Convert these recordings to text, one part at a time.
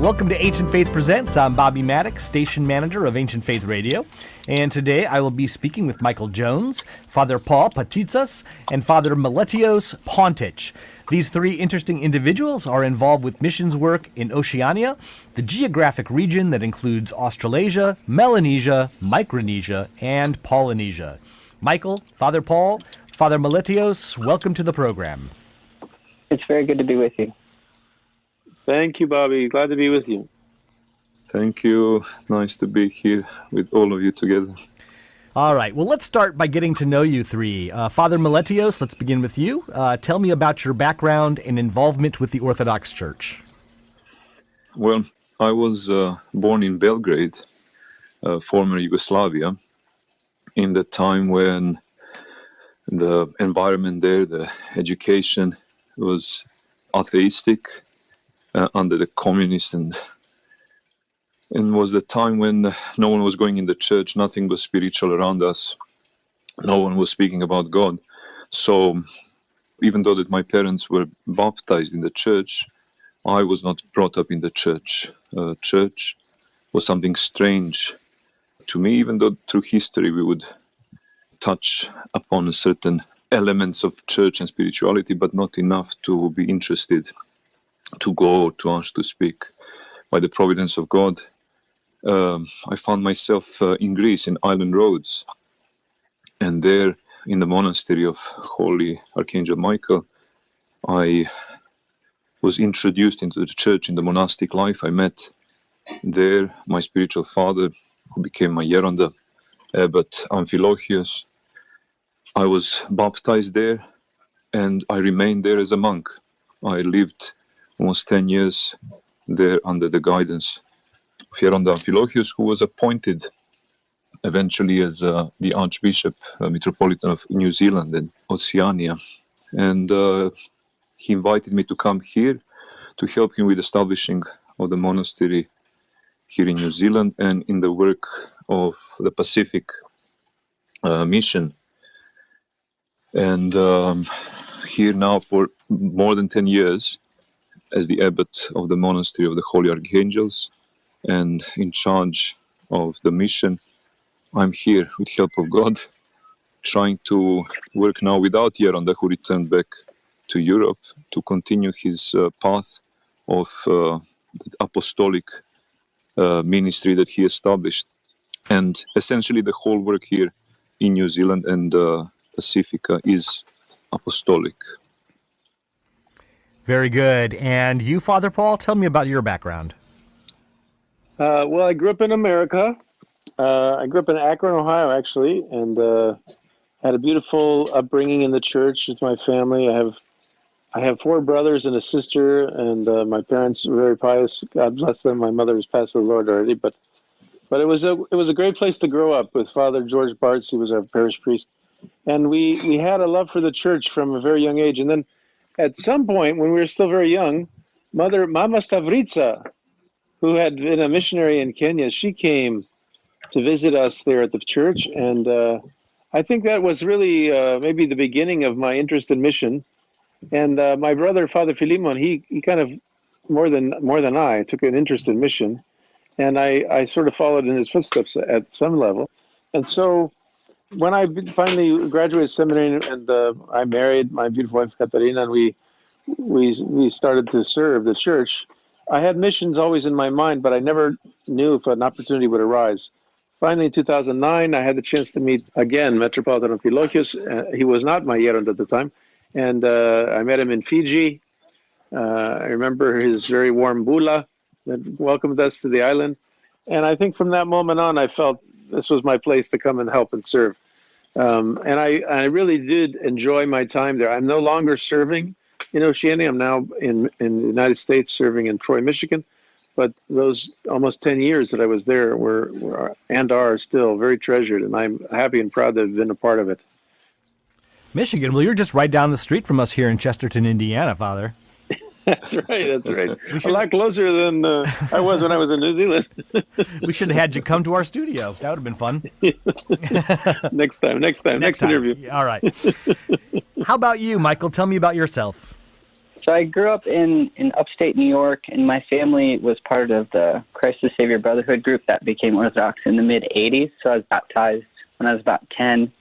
welcome to Ancient Faith Presents. I'm Bobby Maddex, station manager of Ancient Faith Radio, and today I will be speaking with Michael Jones, Father Paul Patitsas, and Father Meletios Pontich. These three interesting individuals are involved with missions work in Oceania, the geographic region that includes Australasia, Melanesia, Micronesia, and Polynesia. Michael, Father Paul, Father Meletios, welcome to the program. It's very good to be with you. Thank you, Bobby. Glad to be with you. Thank you. Nice to be here with all of you together. All right. Well, let's start by getting to know you three. Father Meletios, let's begin with you. Tell me about your background and involvement with the Orthodox Church. Well, I was born in Belgrade, former Yugoslavia, in the time when the environment there, the education was atheistic. Under the communists, and was the time when no one was going in the church, nothing was spiritual around us, no one was speaking about God. So even though that my parents were baptized in the church, I was not brought up in the church. Church was something strange to me, even though through history we would touch upon certain elements of church and spirituality, but not enough to be interested to go to ask to speak. By the providence of God, I found myself in Greece, in Island Rhodes, and there in the monastery of Holy Archangel Michael, I was introduced into the church in the monastic life. I met there my spiritual father, who became my Yeronda, Abbot Amphilochius. I was baptized there, and I remained there as a monk. I lived almost 10 years there under the guidance of Yeronda Amphilochius, who was appointed eventually as the Archbishop, Metropolitan of New Zealand and Oceania. And he invited me to come here to help him with establishing of the monastery here in New Zealand and in the work of the Pacific mission. And here now for more than 10 years, as the abbot of the monastery of the Holy Archangels and in charge of the mission, I'm here with help of God, trying to work now without Yeronda, who returned back to Europe, to continue his path of the Apostolic Ministry that he established. And essentially the whole work here in New Zealand and Pacifica is apostolic. Very good. And you, Father Paul, tell me about your background. Well, I grew up in America. I grew up in Akron, Ohio, actually, and had a beautiful upbringing in the church with my family. I have four brothers and a sister, and my parents were very pious. God bless them. My mother was passed to the Lord already, but it was a great place to grow up with Father George Bartz. He was our parish priest, and we had a love for the church from a very young age. And then at some point, when we were still very young, Mama Stavritsa, who had been a missionary in Kenya, she came to visit us there at the church, and I think that was really maybe the beginning of my interest in mission. And my brother, Father Philemon, he kind of more than I took an interest in mission, and I sort of followed in his footsteps at some level. And so when I finally graduated seminary and I married my beautiful wife Katarina, and we started to serve the church, I had missions always in my mind, but I never knew if an opportunity would arise. Finally, in 2009, I had the chance to meet again Metropolitan Amphilochius. He was not my Yeronda at the time, and I met him in Fiji. I remember his very warm bula that welcomed us to the island, and I think from that moment on, I felt this was my place to come and help and serve. And I really did enjoy my time there. I'm no longer serving in Oceania. I'm now in the United States serving in Troy, Michigan. But those almost 10 years that I was there were and are still very treasured, and I'm happy and proud to have been a part of it. Michigan, well, you're just right down the street from us here in Chesterton, Indiana, Father. That's right. A lot closer than I was when I was in New Zealand. We should have had you come to our studio. That would have been fun. Next interview. All right. How about you, Michael? Tell me about yourself. So I grew up in upstate New York, and my family was part of the Christ the Savior Brotherhood group that became Orthodox in the mid-'80s. So I was baptized when I was about 10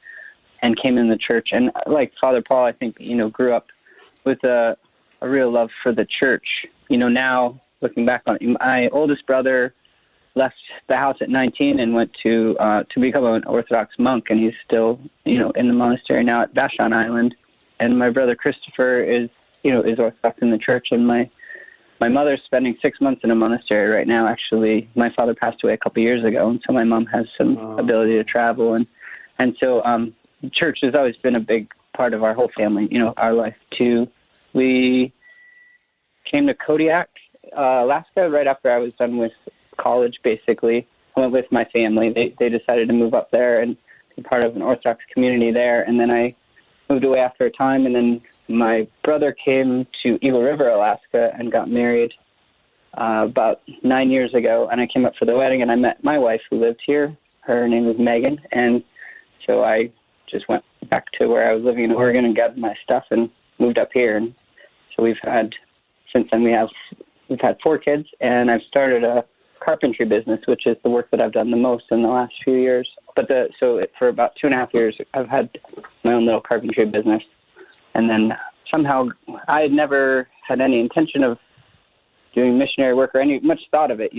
and came in the church. And like Father Paul, I think, grew up with a real love for the church. Now, looking back on it, my oldest brother left the house at 19 and went to become an Orthodox monk, and he's still, in the monastery now at Vashon Island. And my brother Christopher is Orthodox in the church, and my mother's spending 6 months in a monastery right now. Actually, my father passed away a couple years ago, and so my mom has some ability to travel, and so church has always been a big part of our whole family, our life too. We came to Kodiak, Alaska, right after I was done with college. Basically, I went with my family. They decided to move up there and be part of an Orthodox community there, and then I moved away after a time, and then my brother came to Eagle River, Alaska, and got married about 9 years ago, and I came up for the wedding, and I met my wife who lived here. Her name was Megan, and so I just went back to where I was living in Oregon and gathered my stuff and moved up here. And so since then we've had 4 kids, and I've started a carpentry business, which is the work that I've done the most in the last few years. But for about 2.5 years, I've had my own little carpentry business. And then somehow I had never had any intention of doing missionary work or any much thought of it,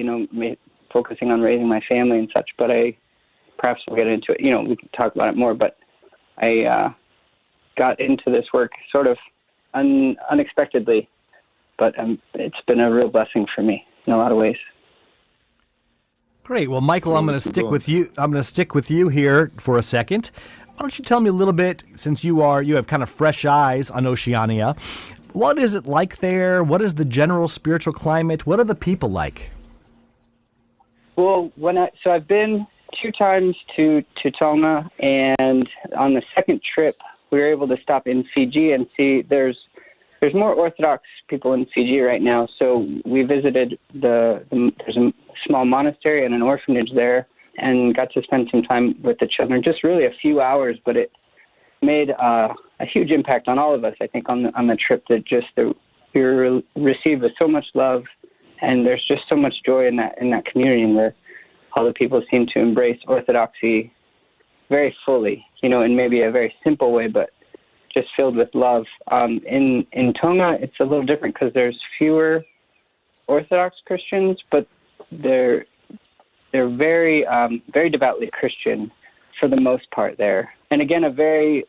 focusing on raising my family and such. But perhaps we'll get into it. We can talk about it more. But I got into this work sort of unexpectedly, but it's been a real blessing for me in a lot of ways. Great. Well, Michael, I'm going to stick with you. I'm going to stick with you here for a second. Why don't you tell me a little bit, since you have kind of fresh eyes on Oceania, what is it like there? What is the general spiritual climate? What are the people like? Well, I've been 2 times to Tonga, and on the second trip, we were able to stop in Fiji and see there's more Orthodox people in Fiji right now. So we visited there's a small monastery and an orphanage there, and got to spend some time with the children, just really a few hours, but it made a huge impact on all of us, I think, on the trip. We were received with so much love, and there's just so much joy in that community where all the people seem to embrace Orthodoxy very fully, in maybe a very simple way, but just filled with love. In Tonga, it's a little different because there's fewer Orthodox Christians, but they're very, very devoutly Christian for the most part there. And again, a very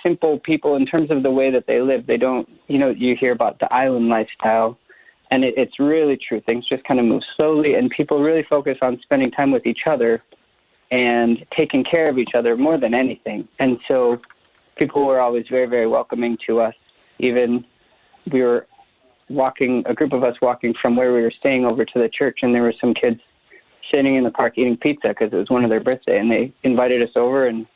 simple people in terms of the way that they live. They don't, you hear about the island lifestyle, and it's really true. Things just kind of move slowly, and people really focus on spending time with each other and taking care of each other more than anything. And so people were always very, very welcoming to us. Even we were a group of us walking from where we were staying over to the church, and there were some kids sitting in the park eating pizza because it was one of their birthday, and they invited us over and,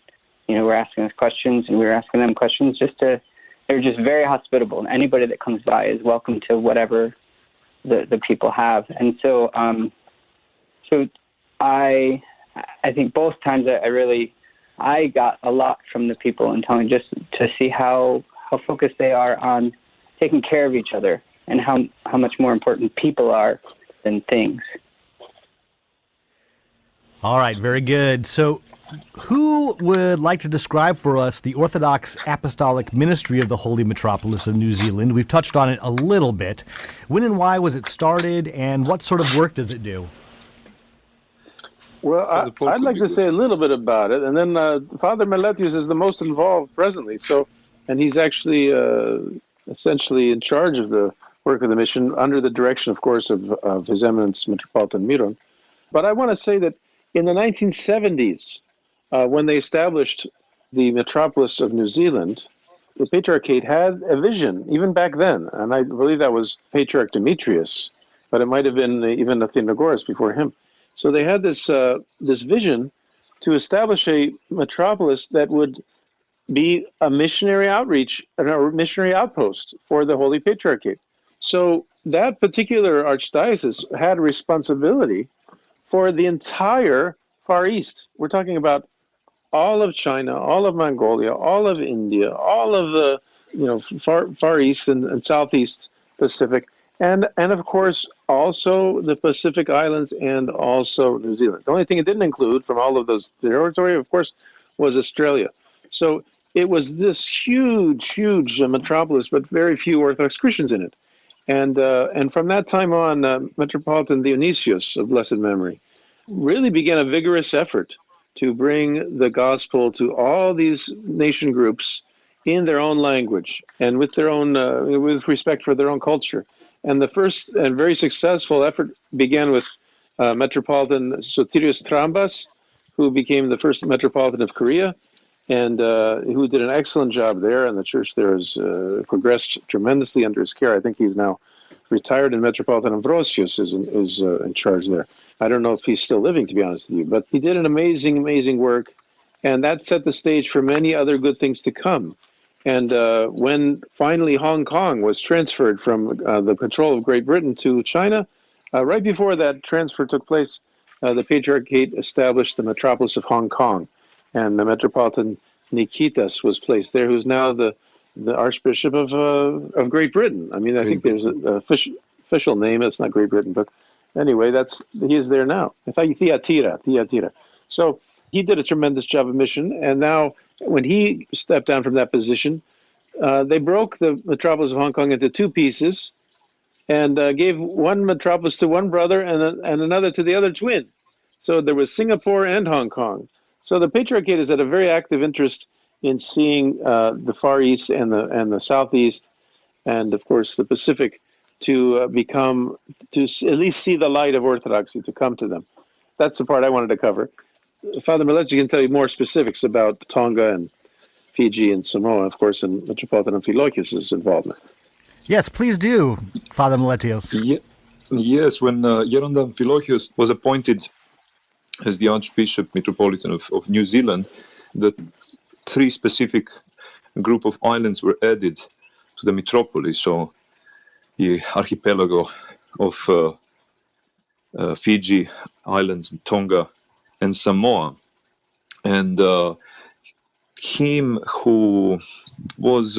were asking us questions, and we were asking them questions. They were just very hospitable, and anybody that comes by is welcome to whatever the people have. And so, I think both times I got a lot from the people in Tonga, just to see how focused they are on taking care of each other and how much more important people are than things. All right, very good. So who would like to describe for us the Orthodox Apostolic Ministry of the Holy Metropolis of New Zealand? We've touched on it a little bit. When and why was it started, and what sort of work does it do? Well, I'd like to say a little bit about it, and then Father Meletius is the most involved presently. And he's actually essentially in charge of the work of the mission, under the direction, of course, of His Eminence Metropolitan Miron. But I want to say that in the 1970s, when they established the metropolis of New Zealand, the Patriarchate had a vision, even back then, and I believe that was Patriarch Demetrius, but it might have been even Athenagoras before him. So they had this vision to establish a metropolis that would be a missionary outreach and a missionary outpost for the Holy Patriarchate. So that particular archdiocese had a responsibility for the entire Far East. We're talking about all of China, all of Mongolia, all of India, all of Far East and Southeast Pacific, and of course also the Pacific Islands and also New Zealand. The only thing it didn't include from all of those territory, of course, was Australia. So it was this huge metropolis, but very few Orthodox Christians in it. And from that time on, Metropolitan Dionysius of blessed memory really began a vigorous effort to bring the gospel to all these nation groups in their own language and with their own, with respect for their own culture. And the first and very successful effort began with Metropolitan Sotirios Trambas, who became the first Metropolitan of Korea, and who did an excellent job there. And the church there has progressed tremendously under his care. I think he's now retired, and Metropolitan Ambrosius is in charge there. I don't know if he's still living, to be honest with you, but he did an amazing work, and that set the stage for many other good things to come. And when finally Hong Kong was transferred from the control of Great Britain to China, right before that transfer took place, the Patriarchate established the metropolis of Hong Kong, and the Metropolitan Nikitas was placed there, who's now the Archbishop of Great Britain. I mean, I think there's an official name. It's not Great Britain, but anyway, he is there now. In fact, Thyatira. So he did a tremendous job of mission, and now when he stepped down from that position, they broke the metropolis of Hong Kong into two pieces and gave one metropolis to one brother and another to the other twin. So there was Singapore and Hong Kong. So the Patriarchate has had a very active interest in seeing the Far East and the Southeast, and of course the Pacific, to at least see the light of Orthodoxy, to come to them. That's the part I wanted to cover. Father Miletti can tell you more specifics about Tonga and Fiji and Samoa, of course, and Metropolitan Amphilochius' involvement. Yes, please do, Father Miletios. Yes, when Geronda Amphilochius was appointed as the Archbishop Metropolitan of New Zealand, the three specific group of islands were added to the metropolis. So the archipelago of Fiji Islands, Tonga, and Samoa. And him who was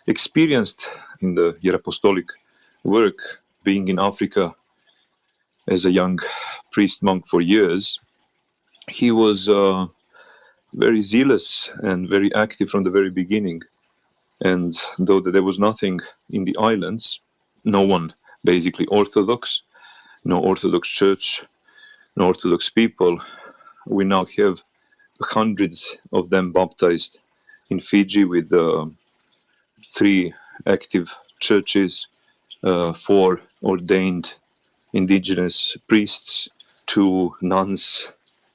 experienced in the apostolic work, being in Africa as a young priest monk for years, he was very zealous and very active from the very beginning. And though there was nothing in the islands, no one basically Orthodox, no Orthodox church, no Orthodox people, we now have hundreds of them baptized in Fiji, with 3 active churches, 4 ordained indigenous priests, 2 nuns,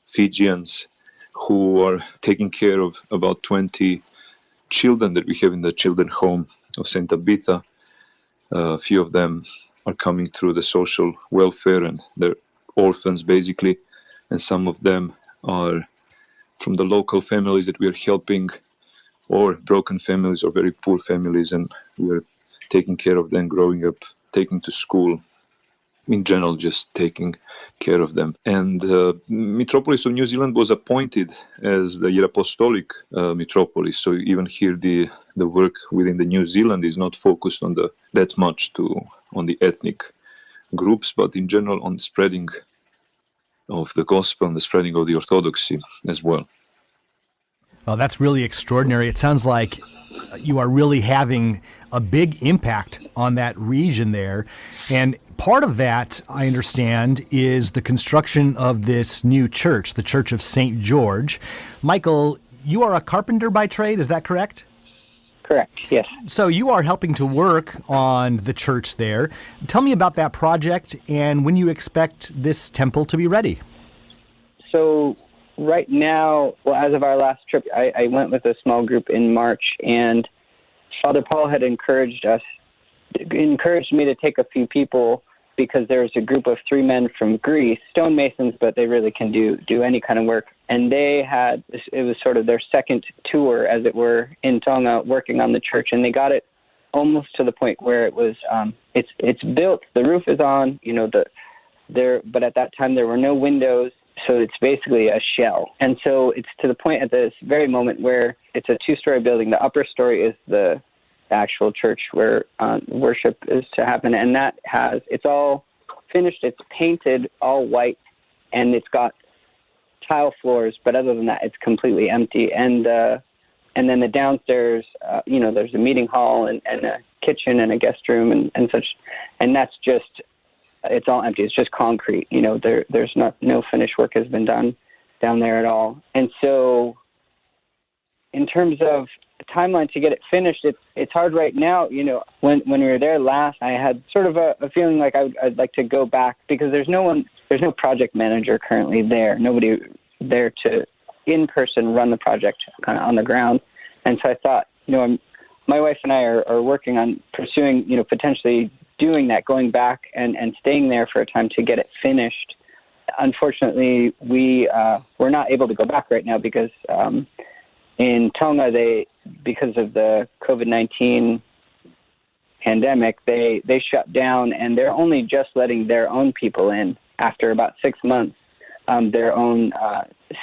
Fijians, who are taking care of about 20 children that we have in the children home of St. Tabitha. A few of them are coming through the social welfare, and they're orphans basically, and some of them are from the local families that we are helping, or broken families or very poor families, and we are taking care of them growing up, taking to school, in general, just taking care of them. And the metropolis of New Zealand was appointed as the apostolic metropolis. So even here, the work within the New Zealand is not focused on that much on the ethnic groups, but in general on spreading of the gospel and the spreading of the orthodoxy as well. Well, that's really extraordinary. It sounds like you are really having a big impact on that region there. And part of that, I understand, is the construction of this new church, the Church of St. George. Michael, you are a carpenter by trade, is that correct? Correct, yes. So you are helping to work on the church there. Tell me about that project and when you expect this temple to be ready. So right now, well, as of our last trip, I went with a small group in March, and Father Paul had encouraged me to take a few people, because there's a group of 3 men from Greece, stonemasons, but they really can do any kind of work. And it was sort of their second tour, as it were, in Tonga, working on the church. And they got it almost to the point where it was, it's built, the roof is on, but at that time there were no windows. So it's basically a shell. And so it's to the point at this very moment where it's a 2-story building. The upper story is the actual church where worship is to happen. And it's all finished. It's painted all white, and it's got tile floors. But other than that, it's completely empty. And then the downstairs, there's a meeting hall and a kitchen and a guest room and such. And that's just, it's all empty. It's just concrete. There's no finished work has been done down there at all. And so in terms of the timeline to get it finished, it's hard right now. When we were there last, I had sort of a feeling like I'd like to go back, because there's no project manager currently there. Nobody there to in person run the project kind of on the ground. And so I thought, my wife and I are working on pursuing, potentially doing that, going back and staying there for a time to get it finished. Unfortunately, we're not able to go back right now because in Tonga, because of the COVID-19 pandemic, they shut down, and they're only just letting their own people in after about 6 months. Their own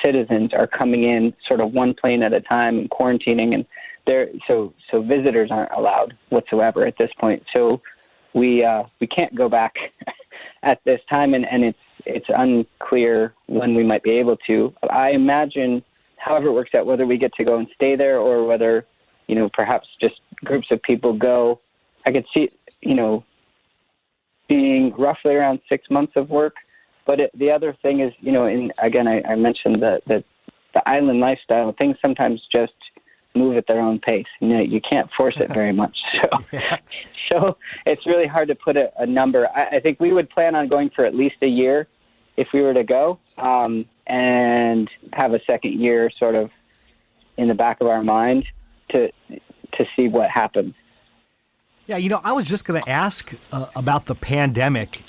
citizens are coming in sort of one plane at a time and quarantining, and so visitors aren't allowed whatsoever at this point. So we can't go back at this time, and it's unclear when we might be able to. I imagine, however it works out, whether we get to go and stay there or whether, perhaps just groups of people go, I could see, being roughly around 6 months of work. But the other thing is, I mentioned the island lifestyle. Things sometimes just move at their own pace. You can't force it very much. So it's really hard to put a number. I think we would plan on going for at least a year if we were to go, and have a second year sort of in the back of our mind to see what happens. Yeah, I was just going to ask about the pandemic.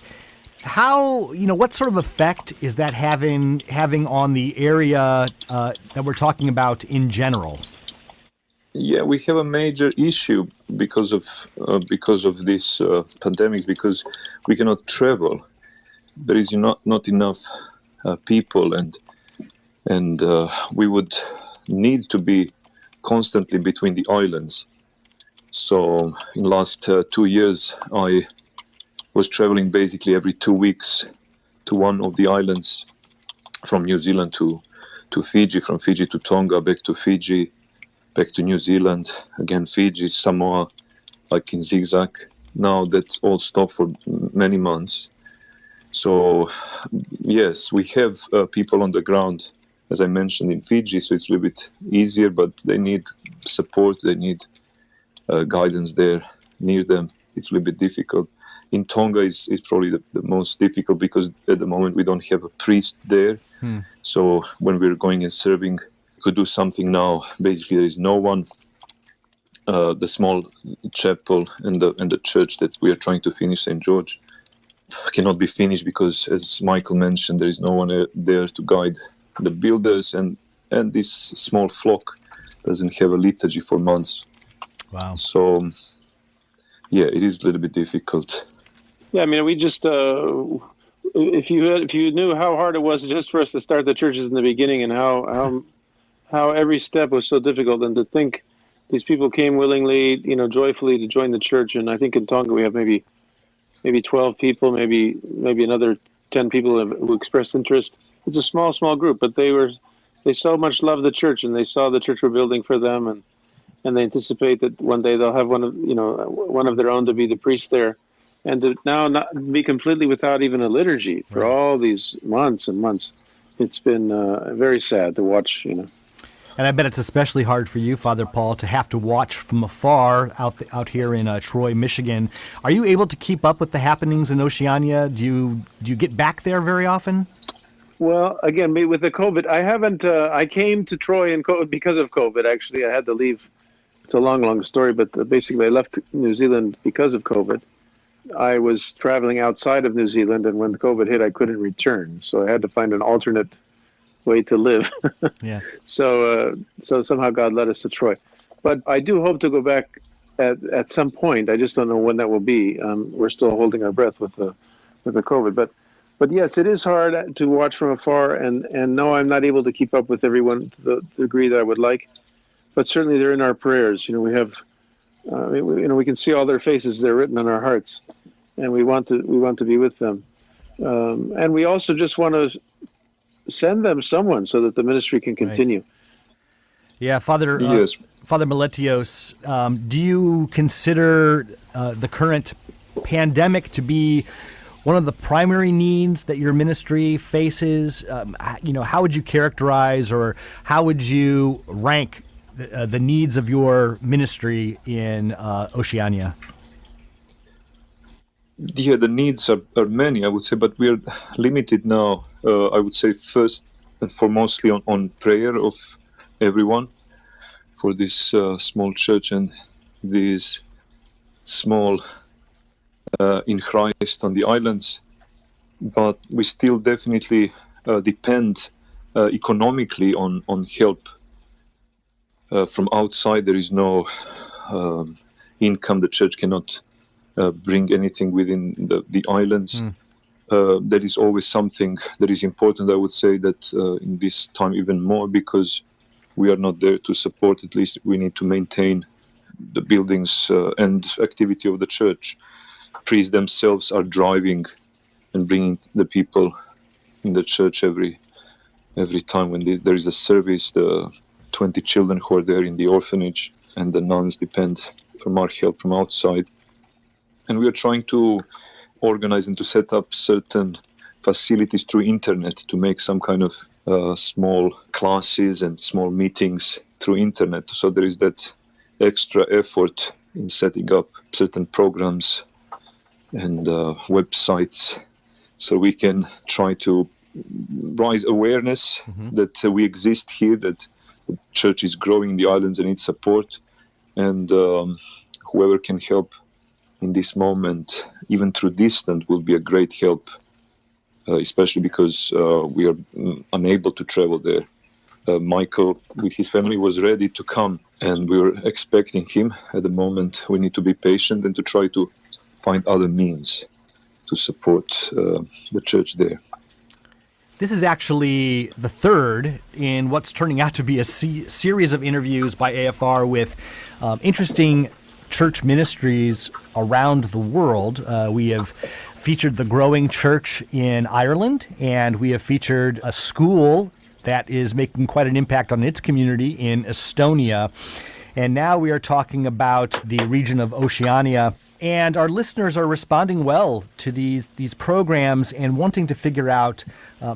How, what sort of effect is that having on the area that we're talking about in general? Yeah, we have a major issue because of this pandemic, because we cannot travel. There is not enough people, and we would need to be constantly between the islands. So in the last 2 years, I was traveling basically every 2 weeks to one of the islands, from New Zealand to Fiji, from Fiji to Tonga, back to Fiji, back to New Zealand, again Fiji, Samoa, like in zigzag. Now that's all stopped for many months. So yes, we have people on the ground, as I mentioned, in Fiji, so it's a little bit easier, but they need support, they need guidance there near them. It's a little bit difficult. In Tonga is probably the most difficult, because at the moment we don't have a priest there. So when we're going and serving, we could do something now. Basically, there is no one. The small chapel and the church that we are trying to finish, St. George, cannot be finished because, as Michael mentioned, there is no one there to guide the builders, and this small flock doesn't have a liturgy for months. Wow. So yeah, it is a little bit difficult. Yeah, I mean, we just if you knew how hard it was just for us to start the churches in the beginning, and how every step was so difficult, and to think these people came willingly, joyfully to join the church. And I think in Tonga we have maybe 12 people, maybe another 10 people who expressed interest. It's a small group, but they so much love the church, and they saw the church we're building for them, and they anticipate that one day they'll have one of their own to be the priest there, and to now not be completely without even a liturgy for all these months and months. It's been very sad to watch, And I bet it's especially hard for you, Father Paul, to have to watch from afar out here in Troy, Michigan. Are you able to keep up with the happenings in Oceania? Do you get back there very often? Well, again, with the COVID, I haven't. I came to Troy because of COVID. Actually, I had to leave. It's a long story, but basically, I left New Zealand because of COVID. I was traveling outside of New Zealand, and when COVID hit, I couldn't return, so I had to find an alternate way to live. Yeah. So somehow God led us to Troy, but I do hope to go back at some point. I just don't know when that will be. We're still holding our breath with the COVID, but yes, it is hard to watch from afar, and no, I'm not able to keep up with everyone to the degree that I would like, but certainly they're in our prayers. We have We can see all their faces; they're written on our hearts, and we want to be with them. And we also just want to send them someone so that the ministry can continue. Right. Yeah, Father Meletios, do you consider the current pandemic to be one of the primary needs that your ministry faces? How would you characterize, or how would you rank the needs of your ministry in Oceania? Yeah, the needs are many, I would say, but we are limited now, I would say, first and foremostly on prayer of everyone for this small church and this small in Christ on the islands. But we still definitely depend economically on help from outside. There is no income. The church cannot bring anything within the islands. There is always something that is important, I would say, that in this time even more, because we are not there to support. At least we need to maintain the buildings and activity of the church. Priests themselves are driving and bringing the people in the church every time when there is a service. The 20 children who are there in the orphanage and the nuns depend from our help from outside. And we are trying to organize and to set up certain facilities through internet to make some kind of small classes and small meetings through internet. So there is that extra effort in setting up certain programs and websites, so we can try to raise awareness that we exist here, that the church is growing in the islands and needs support, and whoever can help in this moment, even through distance, will be a great help, especially because we are unable to travel there. Michael, with his family, was ready to come, and we were expecting him. At the moment, we need to be patient and to try to find other means to support the church there. This is actually the third in what's turning out to be a series of interviews by AFR with interesting church ministries around the world. We have featured the growing church in Ireland, and we have featured a school that is making quite an impact on its community in Estonia. And now we are talking about the region of Oceania. And our listeners are responding well to these programs and wanting to figure out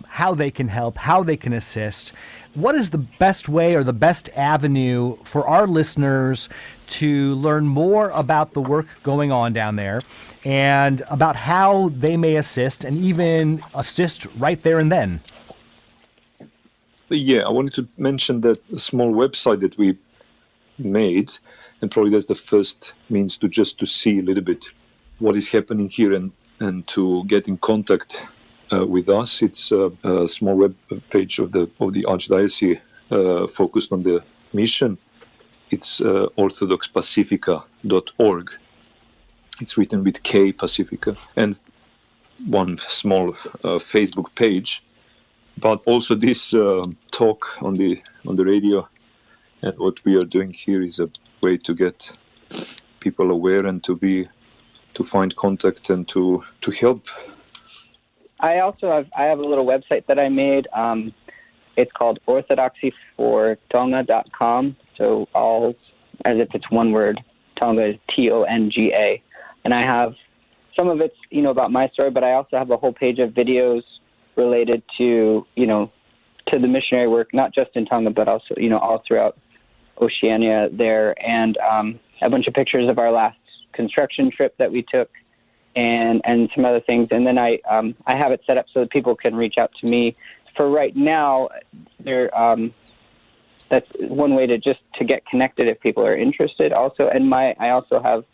how they can help, how they can assist. What is the best way or the best avenue for our listeners to learn more about the work going on down there and about how they may assist and even assist right there and then? Yeah, I wanted to mention that small website that we made, and probably that's the first means to see a little bit what is happening here and to get in contact with us. It's a small web page of the Archdiocese focused on the mission. It's orthodoxpacifica.org. It's written with K, Pacifica, and one small Facebook page. But also this talk on the radio and what we are doing here is a way to get people aware and to find contact and to help. I have a little website that I made. It's called orthodoxyfortonga.com. So all as if it's one word. Tonga is Tonga, and I have some of it's about my story, but I also have a whole page of videos related to to the missionary work, not just in Tonga, but also all throughout Oceania there, and a bunch of pictures of our last construction trip that we took, and some other things. And then I have it set up so that people can reach out to me. For right now, that's one way to get connected if people are interested. Also, and I also have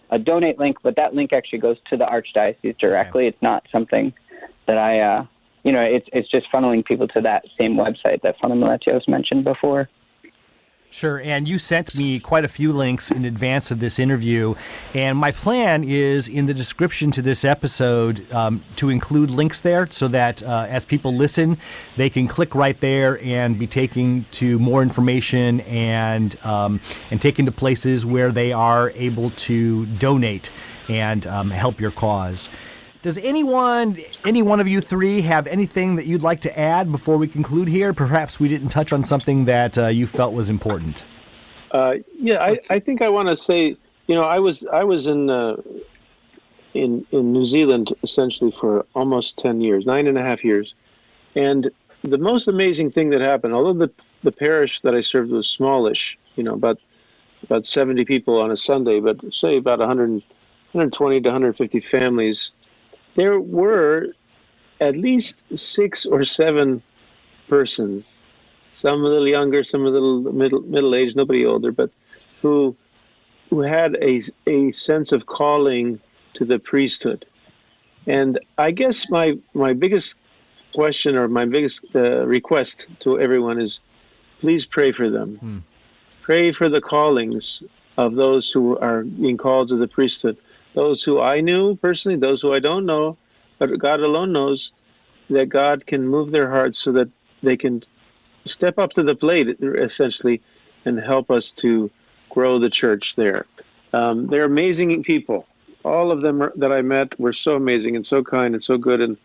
a donate link, but that link actually goes to the Archdiocese directly. It's not something that I it's just funneling people to that same website that Father Meletios mentioned before. Sure, and you sent me quite a few links in advance of this interview, and my plan is in the description to this episode to include links there so that as people listen, they can click right there and be taken to more information and taken to places where they are able to donate and help your cause. Does any one of you three have anything that you'd like to add before we conclude here? Perhaps we didn't touch on something that you felt was important. I think I want to say, I was in New Zealand essentially for almost 10 years, 9.5 years, and the most amazing thing that happened, although the parish that I served was smallish, about 70 people on a Sunday, but say about 120 to 150 families. There were at least 6 or 7 persons, some a little younger, some a little middle-aged, nobody older, but who had a sense of calling to the priesthood. And I guess my biggest question or my biggest request to everyone is, please pray for them. Pray for the callings of those who are being called to the priesthood. Those who I knew personally, those who I don't know, but God alone knows, that God can move their hearts so that they can step up to the plate, essentially, and help us to grow the church there. They're amazing people. All of them that I met were so amazing and so kind and so good and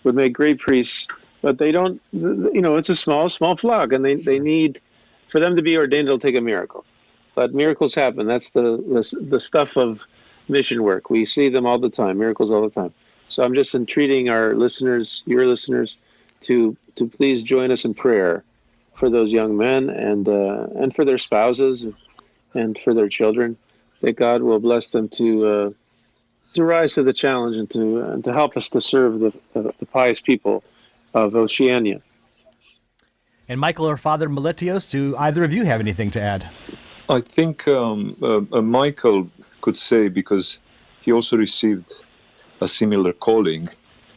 would make great priests. But they don't, it's a small flock, and they need, for them to be ordained, it'll take a miracle. But miracles happen. That's the stuff of mission work. We see them all the time, miracles all the time. So I'm just entreating our listeners, your listeners, to please join us in prayer for those young men and for their spouses and for their children, that God will bless them to rise to the challenge and to help us to serve the pious people of Oceania. And Michael or Father Meletios, do either of you have anything to add? I think Michael could say, because he also received a similar calling,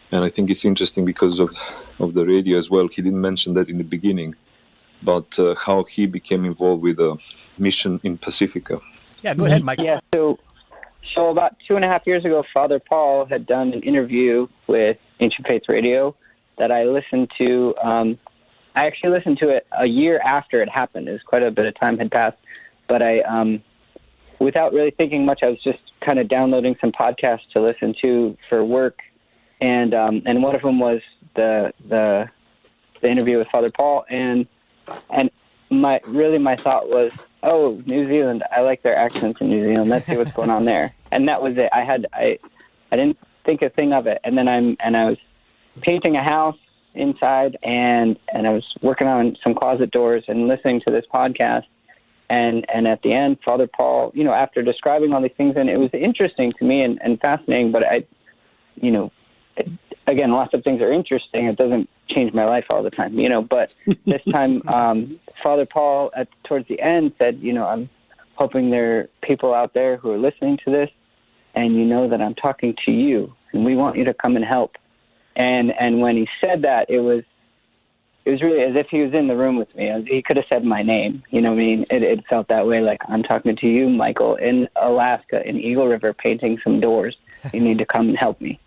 and I think it's interesting because of the radio as well. He didn't mention that in the beginning, but how he became involved with a mission in Pacifica. Yeah, go ahead, Michael. Yeah, so about 2.5 years ago, Father Paul had done an interview with Ancient Faith Radio that I listened to. I actually listened to it a year after it happened. It was quite a bit of time had passed, but I without really thinking much, I was just kind of downloading some podcasts to listen to for work, and one of them was the interview with Father Paul, and my thought was, oh, New Zealand, I like their accents in New Zealand. Let's see what's going on there, and that was it. I didn't think a thing of it, and then I was painting a house inside, and I was working on some closet doors and listening to this podcast. And at the end, Father Paul, after describing all these things, and it was interesting to me and fascinating, but again, lots of things are interesting. It doesn't change my life all the time, but this time, Father Paul towards the end said, I'm hoping there are people out there who are listening to this, and that I'm talking to you, and we want you to come and help. And when he said that, it was really as if he was in the room with me. He could have said my name. It felt that way, like, I'm talking to you, Michael, in Alaska, in Eagle River, painting some doors. You need to come and help me.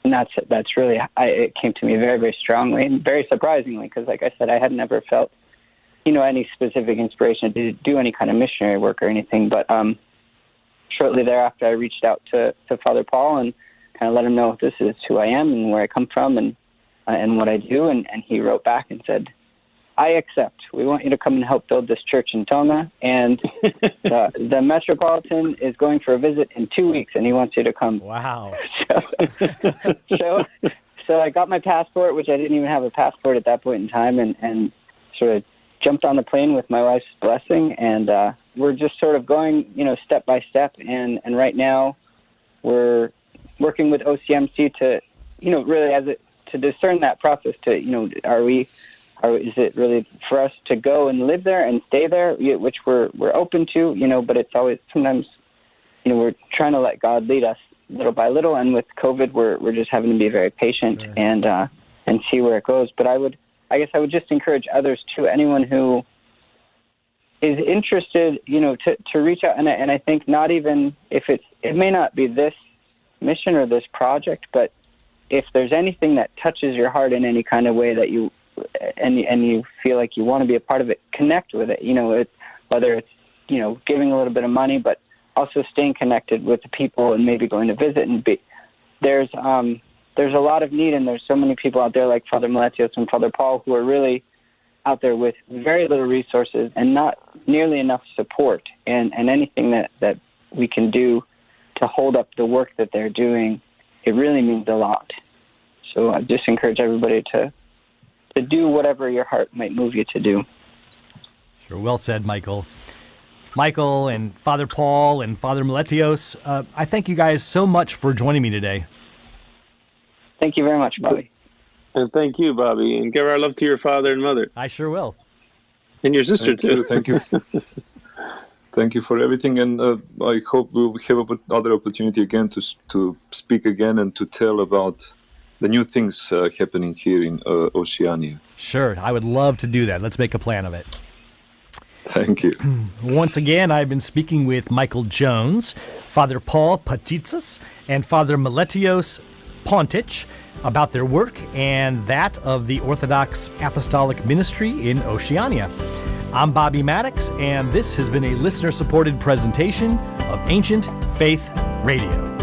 And that's really, it came to me very, very strongly and very surprisingly, because, like I said, I had never felt, any specific inspiration to do any kind of missionary work or anything. But shortly thereafter, I reached out to Father Paul and kind of let him know this is who I am and where I come from and what I do, and he wrote back and said, I accept. We want you to come and help build this church in Tonga, and the Metropolitan is going for a visit in 2 weeks, and he wants you to come. Wow. So I got my passport, which I didn't even have a passport at that point in time, and sort of jumped on the plane with my wife's blessing, and we're just sort of going, step by step, and right now we're working with OCMC to, really to discern that process to, is it really for us to go and live there and stay there, which we're open to, but it's always sometimes, we're trying to let God lead us little by little. And with COVID, we're just having to be very patient and see where it goes. But I guess I would just encourage others too, anyone who is interested, to reach out, and I think not even if it may not be this mission or this project, but if there's anything that touches your heart in any kind of way that you feel like you want to be a part of it, connect with it. Whether it's giving a little bit of money, but also staying connected with the people and maybe going to visit and there's a lot of need, and there's so many people out there like Father Meletios and Father Paul who are really out there with very little resources and not nearly enough support, and anything that we can do to hold up the work that they're doing, it really means a lot. So I just encourage everybody to do whatever your heart might move you to do. Sure, well said, Michael. Michael and Father Paul and Father Meletios, I thank you guys so much for joining me today. Thank you very much, Bobby. And thank you, Bobby. And give our love to your father and mother. I sure will. And your sister, too. Thank you. Thank you for everything. And I hope we'll have another opportunity again to speak again and to tell about the new things happening here in Oceania. Sure. I would love to do that. Let's make a plan of it. Thank you. Once again, I've been speaking with Michael Jones, Father Paul Patitsas, and Father Meletios Pontich about their work and that of the Orthodox Apostolic Ministry in Oceania. I'm Bobby Maddex, and this has been a listener-supported presentation of Ancient Faith Radio.